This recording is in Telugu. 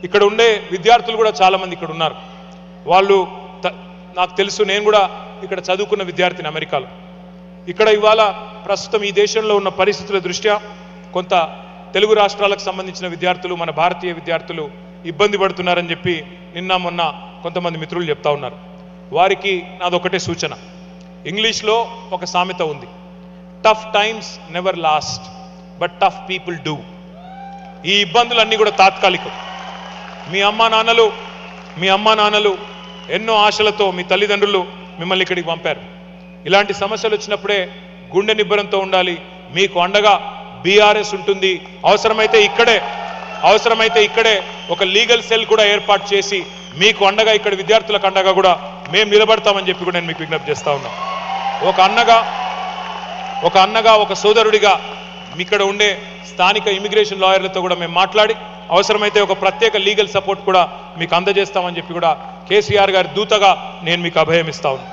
ఇక్కడ ఉండే విద్యార్థులు కూడా చాలామంది ఇక్కడ ఉన్నారు. వాళ్ళు నాకు తెలుసు, నేను కూడా ఇక్కడ చదువుకున్న విద్యార్థిని అమెరికాలో. ఇక్కడ ఇవాళ ప్రస్తుతం ఈ దేశంలో ఉన్న పరిస్థితుల దృష్ట్యా కొంత తెలుగు రాష్ట్రాలకు సంబంధించిన విద్యార్థులు, మన భారతీయ విద్యార్థులు ఇబ్బంది పడుతున్నారని చెప్పి నిన్న మొన్న కొంతమంది మిత్రులు చెప్తా ఉన్నారు. వారికి నాదొకటే సూచన. ఇంగ్లీష్లో ఒక సామెత ఉంది, tough times never lost but tough people do. ఈ ఇబ్బందులన్నీ కూడా తాత్కాలికం. మీ అమ్మా నాన్నలు ఎన్నో ఆశలతో మీ తల్లిదండ్రులు మిమ్మల్ని ఇక్కడికి పంపారు. ఇలాంటి సమస్యలు వచ్చినప్పుడే గుండె నిబ్బరంతో ఉండాలి. మీకు అండగా బీఆర్ఎస్ ఉంటుంది. అవసరమైతే ఇక్కడే ఒక లీగల్ సెల్ కూడా ఏర్పాటు చేసి మీకు అండగా, ఇక్కడ విద్యార్థులకు అండగా కూడా మేము నిలబడతామని చెప్పి కూడా నేను మీకు విజ్ఞప్తి చేస్తా ఉన్నా. ఒక అన్నగా ఒక సోదరుడిగా ఇక్కడ ఉండే స్థానిక ఇమిగ్రేషన్ లాయర్లతో కూడా మేము మాట్లాడి అవసరమైతే ఒక ప్రత్యేక లీగల్ సపోర్ట్ కూడా మీకు అందజేస్తామని చెప్పి కూడా కేసీఆర్ గారి దూతగా నేను మీకు అభయం ఇస్తా ఉన్నా.